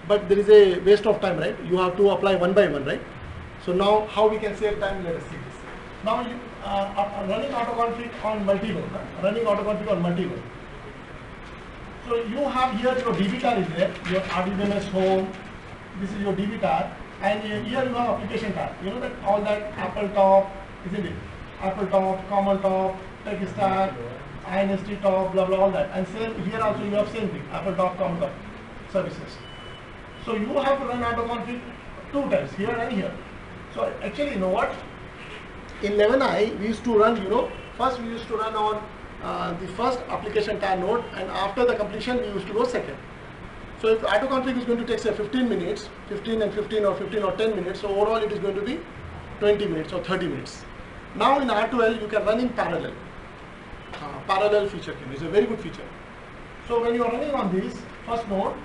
But there is a waste of time, right? You have to apply one by one, right? So now how we can save time, let us see this. Now you running autoconfig on multi-node, running autoconfig on multi-node. So you have here your DB tar is there, your RDBMS home, this is your DB tar, and here you have application tar. You know that all that Apple top, isn't it? Apple top, common top, tech stack, INST top, blah blah all that. And same here also you have same thing, Apple top, common top services. So you have to run autoconfig 2 times, here and here. So actually, you know what? In 11i, we used to run, first we used to run on the first application tar node, and after the completion, we used to go second. So if autoconfig is going to take say 15 minutes, 15 and 15 or 15 or 10 minutes, so overall it is going to be 20 minutes or 30 minutes. Now in R2L, you can run in parallel. Parallel feature is a very good feature. So when you are running on this first node,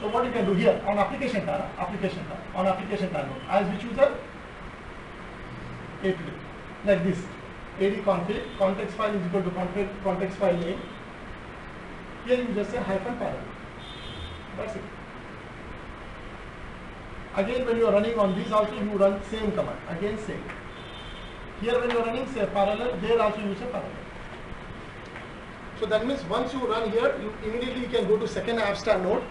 so what you can do here on application tar node, as which user? APD, like this, AD-config, context file is equal to context file name. Here you just say -parallel. That's it. Again, when you are running on this also, you run same command, again same. Here when you are running say parallel, there also you say parallel. So that means once you run here, you immediately can go to second AppStack node.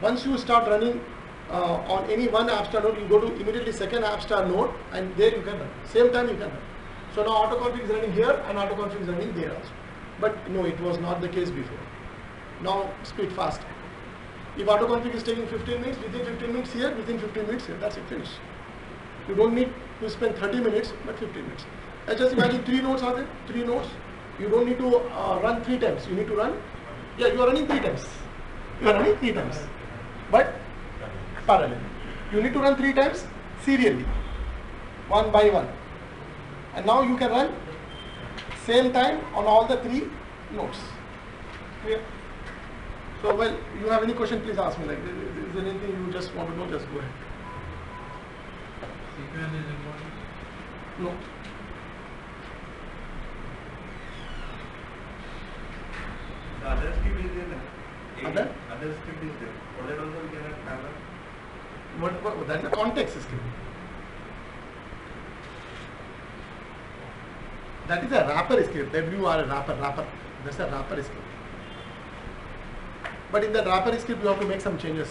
Once you start running on any one AppStack node, you go to immediately second AppStack node, and there you can run. Same time you can run. So now autoconfig is running here and autoconfig is running there also. But no, it was not the case before. Now speed fast. If autoconfig is taking 15 minutes, within 15 minutes here, within 15 minutes here, that's it, finished. You don't need to spend 30 minutes, but 15 minutes. I just imagine 3 nodes are there, 3 nodes. You don't need to run 3 times. You need to run, you are running 3 times. You are running 3 times, but parallel. You need to run 3 times serially, one by one. And now you can run same time on all the 3 nodes. Clear? So, well, you have any question, please ask me. Like, is there anything you just want to know? Just go ahead. Sequence is important. No. The other script is there. Other script is there. For that also we cannot parallel. What that's the context script. That is a wrapper script. WR wrapper. That's a wrapper script. But in the wrapper script, you have to make some changes.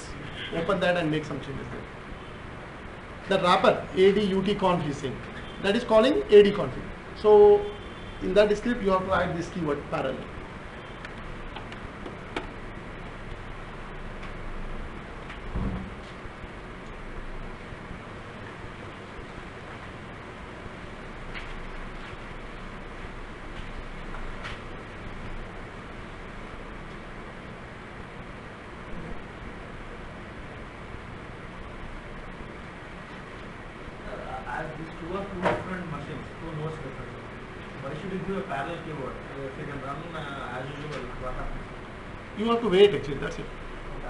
Open that and make some changes there. The wrapper, ADUT-conf is saying. That is calling AD-config. So, in that script, you have to add this keyword, parallel. As these two are 2 different machines, 2 nodes different. Why should you do a parallel keyword? If you can run as usual, what happens? You have to wait actually, that's it.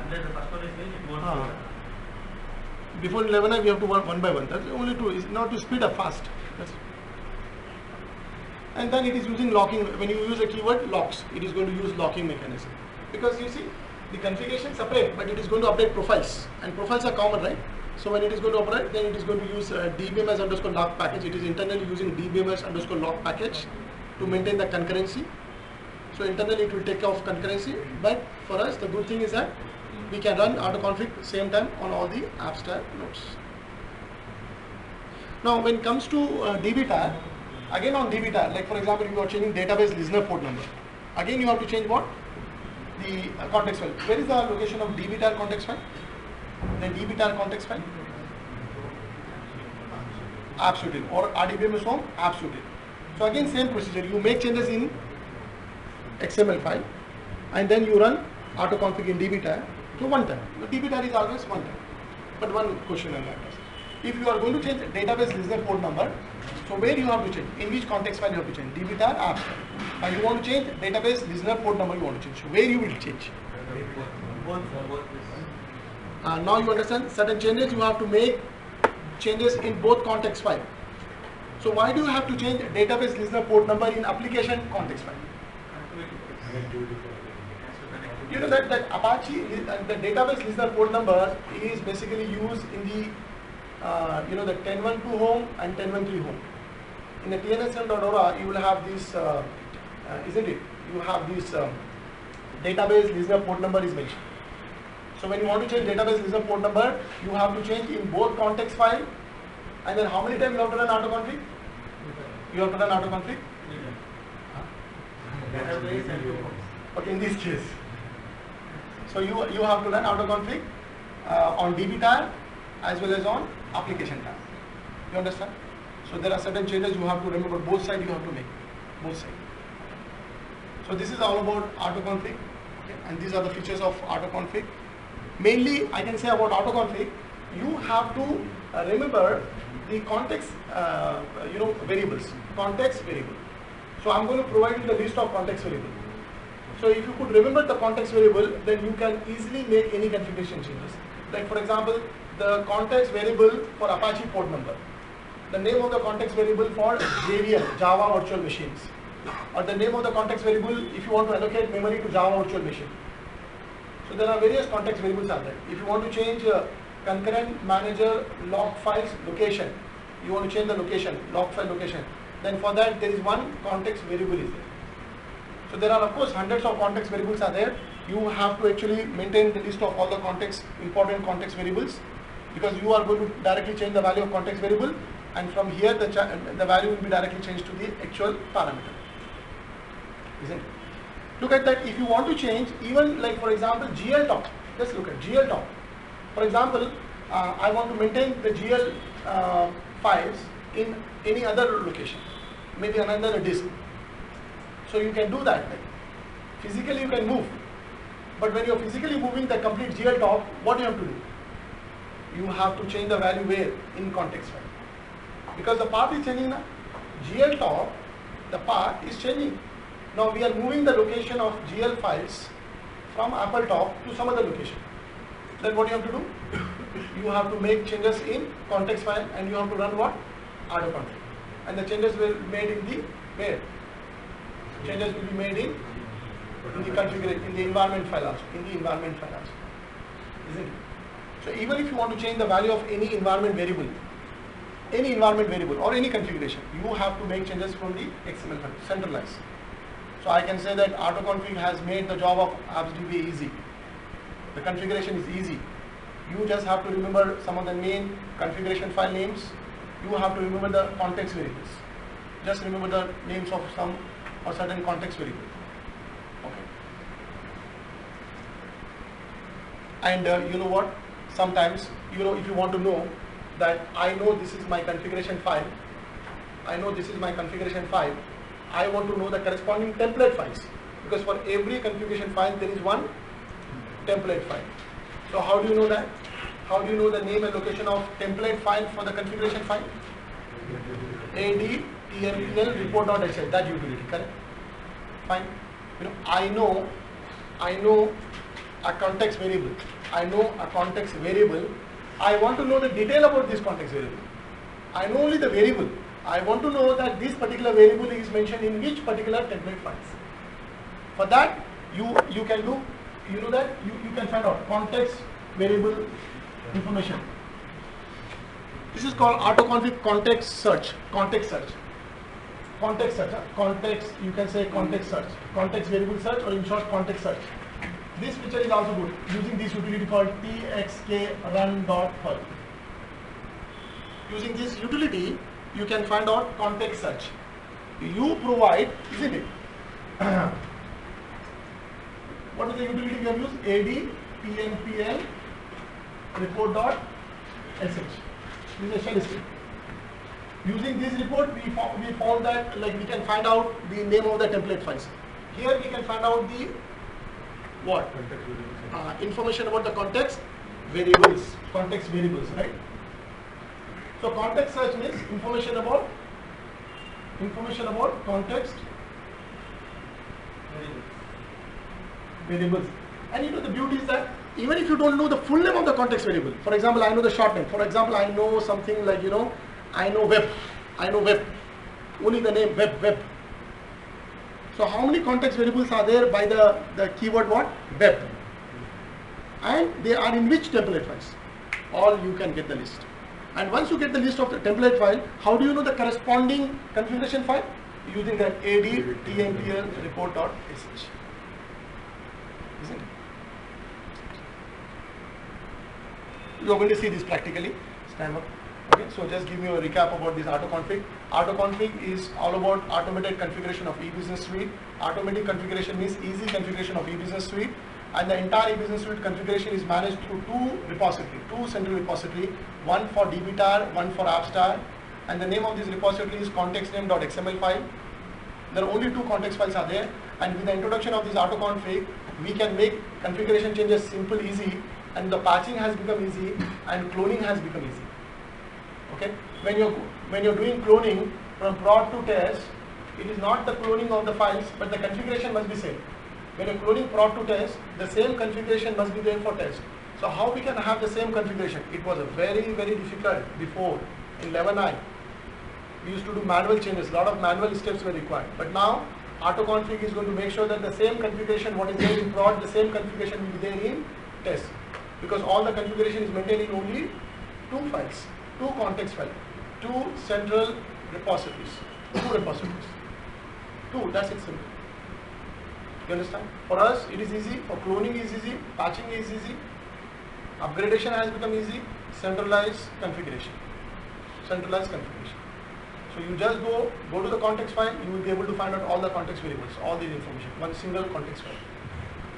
Unless the first one is finished, it won't do Before 11i, we have to work one by one. That's only to, is not to speed up fast. That's it. And then it is using locking. When you use a keyword, locks. It is going to use locking mechanism. Because you see, the configuration separate, but it is going to update profiles. And profiles are common, right? So when it is going to operate, then it is going to use dbms_lock package. It is internally using dbms_lock package to maintain the concurrency. So internally it will take care of concurrency. But for us, the good thing is that we can run autoconfig same time on all the AppStack nodes. Now when it comes to dbtar, again on dbtar, like for example, you are changing database listener port number. Again you have to change what? The context file. Where is the location of dbtar context file? The dbtar context file? AppSuite or RDBMS home AppSuite. So again same procedure. You make changes in XML file and then you run autoconfig in dbtar. So one time. The dbtar is always one time. But one question on that. if you are going to change database listener port number, so where you have to change? In which context file you have to change? dbtar apps. And you want to change database listener port number you want to change. So where you will change? Both. Now you understand certain changes you have to make changes in both context file. So why do you have to change database listener port number in application context file? You know that Apache, the database listener port number is basically used in the the 10.1.2 home and 10.1.3 home. In the TNSL.Aura, you will have this, isn't it? You have this database listener port number is mentioned. So when you want to change database listener port number, you have to change in both context file. And then how many times you have to run autoconfig? You have to run autoconfig? Database and Okay, in this case. So you have to run autoconfig on dbtar as well as on application tab. You understand? So there are certain changes you have to remember. Both sides you have to make. Both sides. So this is all about autoconfig. Okay? And these are the features of autoconfig. Mainly, I can say about autoconfig, you have to remember the context, variables. Context variable. So I'm going to provide you the list of context variable. So if you could remember the context variable, then you can easily make any configuration changes. Like for example, the context variable for Apache port number, the name of the context variable for JVM, Java Virtual Machines, or the name of the context variable if you want to allocate memory to Java Virtual Machine. So there are various context variables out there. If you want to change concurrent manager log files location, you want to change the location, log file location, then for that there is one context variable is there. So there are of course hundreds of context variables are there. You have to actually maintain the list of all the important context variables, because you are going to directly change the value of context variable, and from here the value will be directly changed to the actual parameter. Isn't it? Look at that. If you want to change, even like for example GL top, let's look at GL top. For example, I want to maintain the GL files in any other location, maybe another disk. So you can do that. Like, physically you can move, but when you are physically moving the complete GL top, what do you have to do? You have to change the value where? In context file. Because the path is changing now. GL top, the path is changing. Now we are moving the location of GL files from Apple top to some other location. Then what you have to do? You have to make changes in context file, and you have to run what? Autoconfig. And the changes will be made in the where? Changes will be made in the configuration, in the environment file also. Isn't it? So even if you want to change the value of any environment variable or any configuration, you have to make changes from the XML file, centralized. So I can say that autoconfig has made the job of AppsDB easy. The configuration is easy. You just have to remember some of the main configuration file names. You have to remember the context variables. Just remember the names of some or certain context variable. Okay. And you know what? Sometimes, if you want to know that I know this is my configuration file, I want to know the corresponding template files, because for every configuration file there is one template file. So how do you know that? How do you know the name and location of template file for the configuration file? AD report.sh, that utility, correct? Fine. I know a context variable. I want to know the detail about this context variable. I know only the variable. I want to know that this particular variable is mentioned in which particular template files. For that, you can do, you can find out context variable information. This is called autoconfig context search. You can say context search, context variable search, or in short context search. This feature is also good using this utility called txkrun.perl. Using this utility, you can find out context search. You provide, isn't it? What is the utility we have used? AD report.sh. This is a shell script. Using this report, we found that we can find out the name of the template files. Here we can find out the what? Information about the context variables, right? So context search means information about context variables. And you know the beauty is that even if you don't know the full name of the context variable, for example, I know the short name. For example, I know something like, you know, I know web. Only the name web. So how many context variables are there by the keyword what? Web. And they are in which template files? All you can get the list. And once you get the list of the template file, how do you know the corresponding configuration file? Using that addtmpl report.sh. Isn't it? You are going to see this practically. Stand up. Okay, so just give me a recap about this AutoConfig. AutoConfig is all about automated configuration of eBusiness Suite. Automatic configuration means easy configuration of eBusiness Suite. And the entire eBusiness Suite configuration is managed through two central repository, one for dbtar, one for AppStar, and the name of this repository is contextname.xml file. There are only two context files are there, and with the introduction of this AutoConfig, we can make configuration changes simple, easy, and the patching has become easy, and cloning has become easy. Okay, when you're doing cloning from prod to test, it is not the cloning of the files, but the configuration must be same. When you're cloning prod to test, the same configuration must be there for test. So how we can have the same configuration? It was a very difficult before. In 11i, we used to do manual changes. A lot of manual steps were required. But now, AutoConfig is going to make sure that the same configuration, what is there in prod, the same configuration will be there in test. Because all the configuration is maintained in only two files, two context files, two central repositories, two, that's it simple. You understand? For us, it is easy. For cloning is easy. Patching is easy. Upgradation has become easy. Centralized configuration. So you just go to the context file. You will be able to find out all the context variables, all these information. One single context file.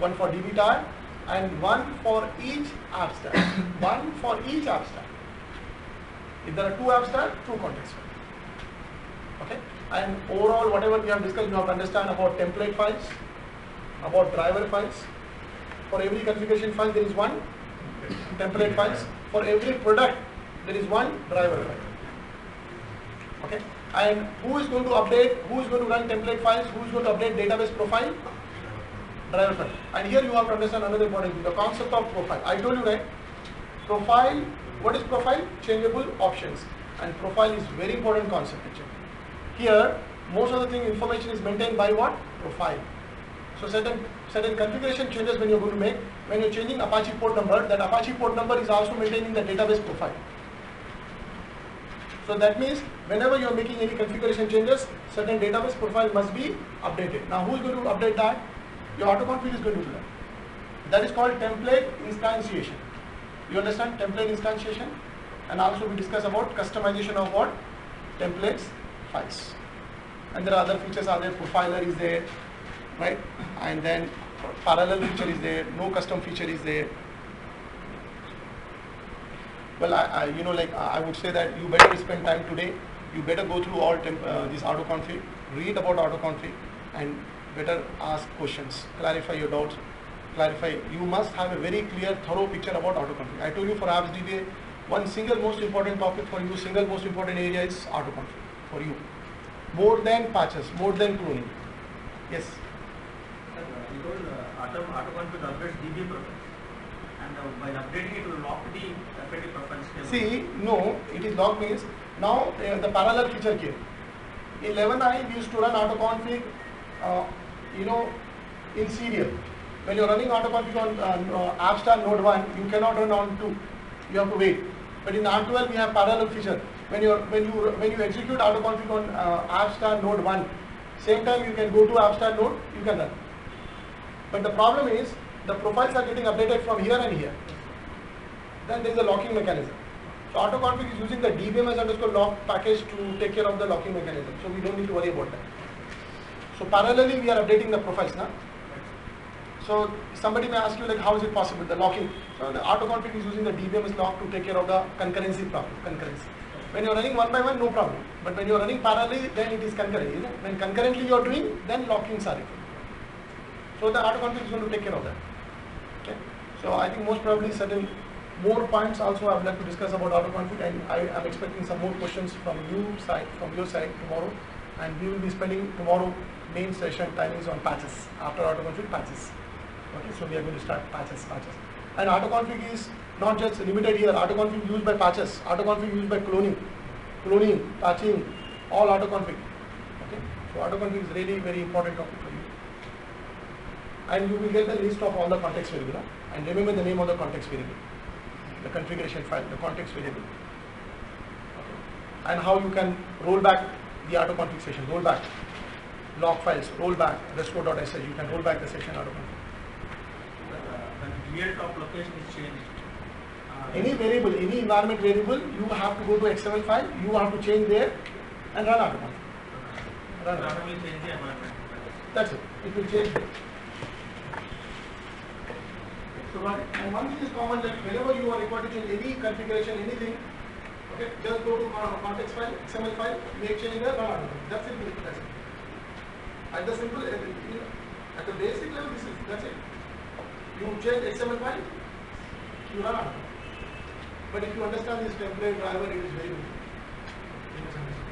One for dbtar and one for each AppStar. One for each AppStar. If there are two AppStar, two context files. Okay. And overall, whatever we have discussed, you have to understand about template files, about driver files. For every configuration file, there is one template files. For every product, there is one driver file. Okay. And who is going to update, who is going to run template files, who is going to update database profile? Driver file. And here you have to understand another important thing, the concept of profile. I told you, right? Profile, what is profile? Changeable options. And profile is very important concept actually. Here, most of the thing information is maintained by what? Profile. So certain configuration changes when you're going to make, when you're changing Apache port number, that Apache port number is also maintaining the database profile. So that means whenever you're making any configuration changes, certain database profile must be updated. Now who is going to update that? Your AutoConfig is going to do that. That is called template instantiation. You understand template instantiation? And also we discuss about customization of what? Templates files. And there are other features are there, profiler is there, right? And then parallel feature is there, no custom feature is there. Well, I would say that you better spend time today. You better go through all this AutoConfig, read about AutoConfig, and better ask questions, clarify your doubts, clarify. You must have a very clear, thorough picture about AutoConfig. I told you for Apps DBA, one single most important topic for you, single most important area is AutoConfig for you. More than patches, more than cloning. Yes. You told AutoConfig updates DBA preference, and by updating it will lock the FAT preference. See, no, it is lock means now the parallel feature came. In 11i we used to run AutoConfig, in serial. When you are running AutoConfig on AppStar Node 1, you cannot run on 2. You have to wait. But in R12 we have parallel feature. When you execute AutoConfig on AppStar Node 1, same time you can go to AppStar Node, you can run. But the problem is the profiles are getting updated from here and here. Then there is a locking mechanism. So AutoConfig is using the dbms_lock package to take care of the locking mechanism. So we don't need to worry about that. So parallelly we are updating the profiles now. So somebody may ask you like how is it possible, the locking. So the AutoConfig is using the dbms lock to take care of the concurrency problem. When you are running one by one, no problem. But when you are running parallelly, then it is concurrent. Isn't it? When concurrently you are doing, then lockings are required. So the AutoConfig is going to take care of that. Okay. So I think most probably certain more points also I would like to discuss about autoconfig, and I am expecting some more questions from your side tomorrow, and we will be spending tomorrow main session timings on patches, after autoconfig patches. Okay, so we are going to start patches. And autoconfig is not just limited here, autoconfig used by patches, autoconfig used by cloning, patching, all autoconfig. Okay, so autoconfig is really very important topic for you. And you will get the list of all the context variable, and remember the name of the context variable, the configuration file, the context variable. Okay. And how you can roll back the autoconfig session, roll back log files, roll back restore.sh, you can roll back the session autoconfig. When real top location is changed. Any variable, any environment variable, you have to go to XML file, you have to change there and run autoconfig. Run That will change the environment. That's it. It will change. So, and one thing is common, that whenever you are required to change any configuration, anything, okay, just go to context file, XML file, make change there, run autoconfig. That's it. That's it. At the simple, at the basic level, that's it. You change XML file, you run autoconfig. But if you understand this template driver, it is very good. You must understand.